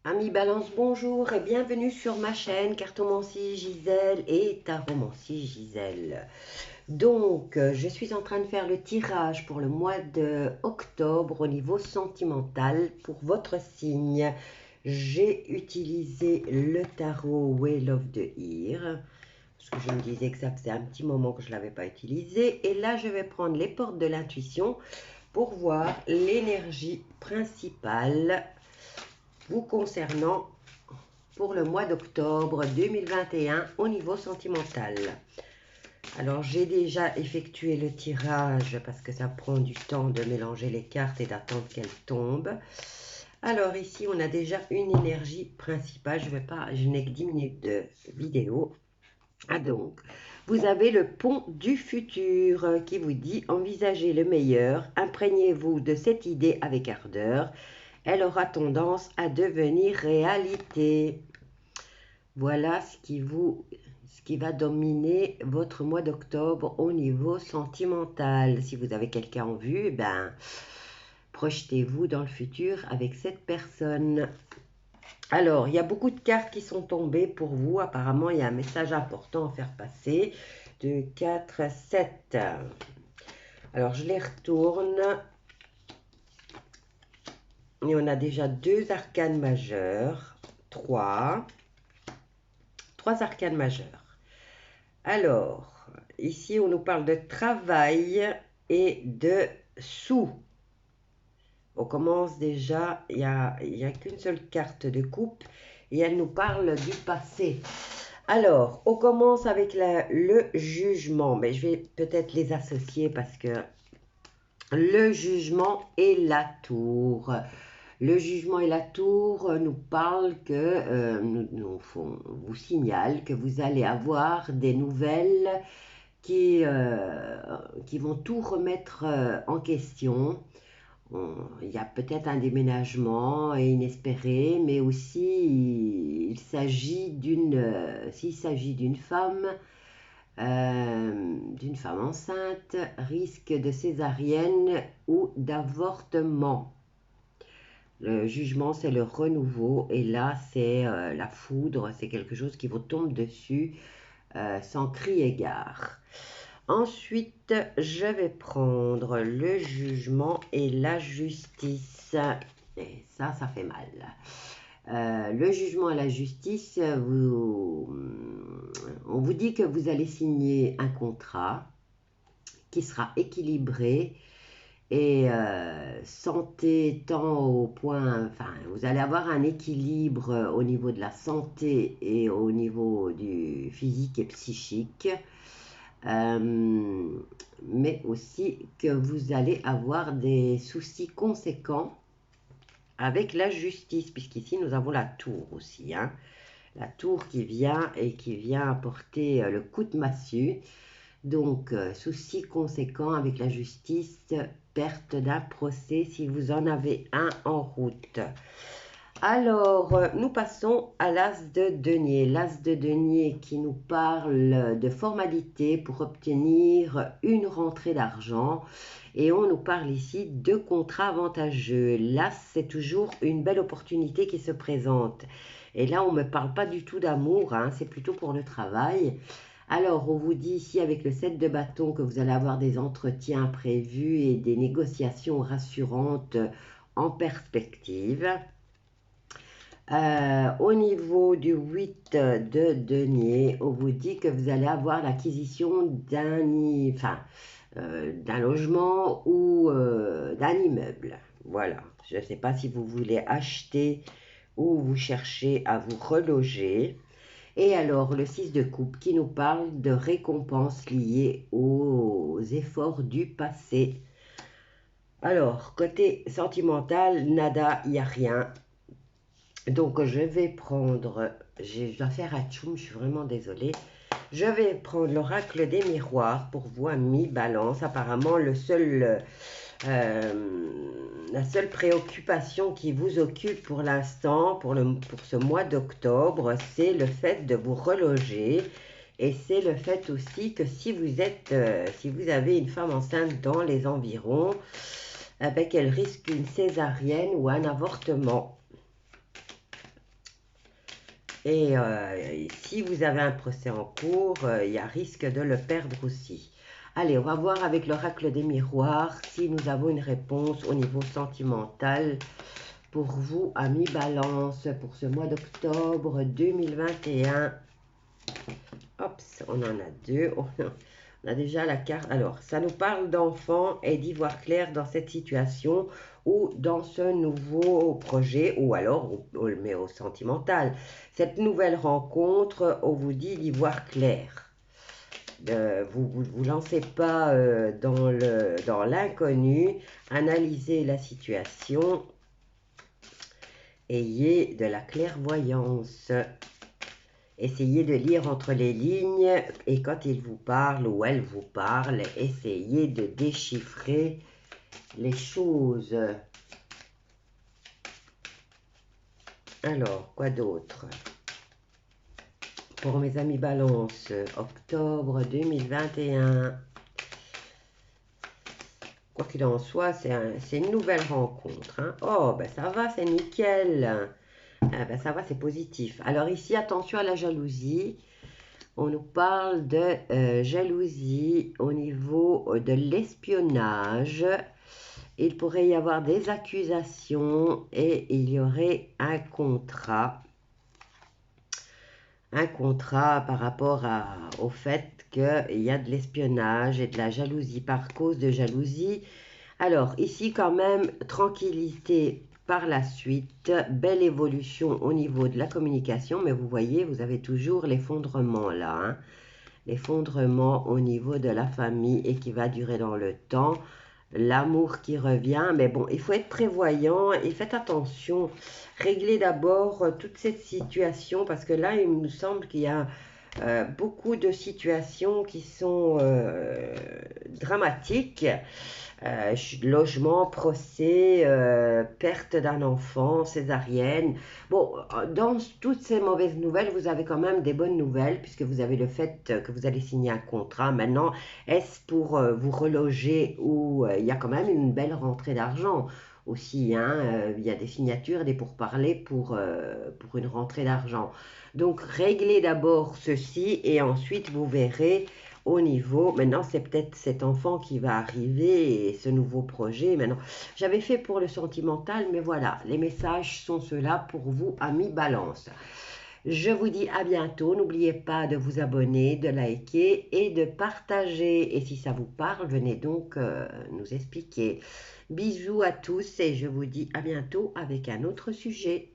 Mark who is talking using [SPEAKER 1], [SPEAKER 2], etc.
[SPEAKER 1] Amis Balance, bonjour et bienvenue sur ma chaîne Cartomancie Gisèle et Taromancie Gisèle. Donc, je suis en train de faire le tirage pour le mois de octobre au niveau sentimental pour votre signe. J'ai utilisé le tarot Wheel of the Year parce que je me disais que ça faisait un petit moment que je ne l'avais pas utilisé. Et là, je vais prendre les portes de l'intuition pour voir l'énergie principale vous concernant pour le mois d'octobre 2021 au niveau sentimental. Alors, j'ai déjà effectué le tirage parce que ça prend du temps de mélanger les cartes et d'attendre qu'elles tombent. Alors, ici, on a déjà une énergie principale. Je n'ai que 10 minutes de vidéo. Ah donc, vous avez le pont du futur qui vous dit « Envisagez le meilleur, imprégnez-vous de cette idée avec ardeur. Elle aura tendance à devenir réalité. » Voilà ce qui va dominer votre mois d'octobre au niveau sentimental. Si vous avez quelqu'un en vue, ben, projetez-vous dans le futur avec cette personne. Alors, il y a beaucoup de cartes qui sont tombées pour vous. Apparemment, il y a un message important à faire passer. 2, 4, 7. Alors, je les retourne. Et on a déjà 2 arcanes majeures. 3 arcanes majeures. Alors, ici, on nous parle de travail et de sous. On commence déjà, il n'y a qu'une seule carte de coupe et elle nous parle du passé. Alors, on commence avec le jugement, mais je vais peut-être les associer parce que le jugement et la tour. Le jugement et la tour nous parlent que, vous signale que vous allez avoir des nouvelles qui vont tout remettre en question. Il y a peut-être un déménagement inespéré, mais aussi s'il s'agit d'une femme enceinte, risque de césarienne ou d'avortement. Le jugement, c'est le renouveau, et là, c'est la foudre, c'est quelque chose qui vous tombe dessus sans cri égard. Ensuite, je vais prendre le jugement et la justice. Et ça fait mal. Le jugement et la justice, on vous dit que vous allez signer un contrat qui sera équilibré et santé tant au point, enfin, vous allez avoir un équilibre au niveau de la santé et au niveau du physique et psychique. Mais aussi que vous allez avoir des soucis conséquents avec la justice, puisqu'ici nous avons la tour aussi, hein. La tour qui vient apporter le coup de massue. Donc, soucis conséquents avec la justice, perte d'un procès si vous en avez un en route. Alors, nous passons à l'as de denier. L'as de denier qui nous parle de formalité pour obtenir une rentrée d'argent. Et on nous parle ici de contrats avantageux. L'as, c'est toujours une belle opportunité qui se présente. Et là, on ne me parle pas du tout d'amour, hein, c'est plutôt pour le travail. Alors, on vous dit ici avec le 7 de bâton que vous allez avoir des entretiens prévus et des négociations rassurantes en perspective. Au niveau du 8 de denier, on vous dit que vous allez avoir l'acquisition d'un logement ou d'un immeuble. Voilà, je ne sais pas si vous voulez acheter ou vous cherchez à vous reloger. Et alors, le 6 de coupe qui nous parle de récompenses liées aux efforts du passé. Alors, côté sentimental, nada, il n'y a rien. Donc, je vais prendre, je dois faire un tchoum, je suis vraiment désolée. Je vais prendre l'oracle des miroirs pour vous, amis Balance. Apparemment, la seule préoccupation qui vous occupe pour l'instant, pour ce mois d'octobre, c'est le fait de vous reloger. Et c'est le fait aussi que si vous avez une femme enceinte dans les environs, qu'elle risque une césarienne ou un avortement. Et si vous avez un procès en cours, il y a risque de le perdre aussi. Allez, on va voir avec l'oracle des miroirs si nous avons une réponse au niveau sentimental pour vous, amis Balance, pour ce mois d'octobre 2021. Hop, on en a deux. On a déjà la carte. Alors, ça nous parle d'enfants et d'y voir clair dans cette situation ou dans ce nouveau projet, ou alors, mais au sentimental. Cette nouvelle rencontre, on vous dit d'y voir clair. Vous lancez pas dans l'inconnu, analysez la situation, ayez de la clairvoyance. Essayez de lire entre les lignes et quand il vous parle ou elle vous parle, essayez de déchiffrer les choses. Alors, quoi d'autre? Pour mes amis Balance, octobre 2021. Quoi qu'il en soit, c'est une nouvelle rencontre. Hein. Oh, ben ça va, c'est nickel. Ah, ben ça va, c'est positif. Alors ici, attention à la jalousie. On nous parle de jalousie au niveau de l'espionnage. Il pourrait y avoir des accusations et il y aurait un contrat. Un contrat par rapport au fait qu'il y a de l'espionnage et de la jalousie par cause de jalousie. Alors ici quand même, tranquillité par la suite, belle évolution au niveau de la communication, mais vous voyez, vous avez toujours l'effondrement là, hein, l'effondrement au niveau de la famille et qui va durer dans le temps, l'amour qui revient, mais bon, il faut être prévoyant et faites attention, réglez d'abord toute cette situation parce que là, il me semble qu'il y a beaucoup de situations qui sont dramatiques. Logement, procès, perte d'un enfant, césarienne. Bon, dans toutes ces mauvaises nouvelles, vous avez quand même des bonnes nouvelles puisque vous avez le fait que vous allez signer un contrat. Maintenant, est-ce pour vous reloger ou il y a quand même une belle rentrée d'argent aussi, hein, il y a des signatures et des pourparlers pour une rentrée d'argent. Donc, réglez d'abord ceci et ensuite vous verrez au niveau, maintenant c'est peut-être cet enfant qui va arriver et ce nouveau projet. Maintenant, j'avais fait pour le sentimental, mais voilà, les messages sont ceux-là pour vous, amis Balance. Je vous dis à bientôt. N'oubliez pas de vous abonner, de liker et de partager. Et si ça vous parle, venez donc nous expliquer. Bisous à tous et je vous dis à bientôt avec un autre sujet.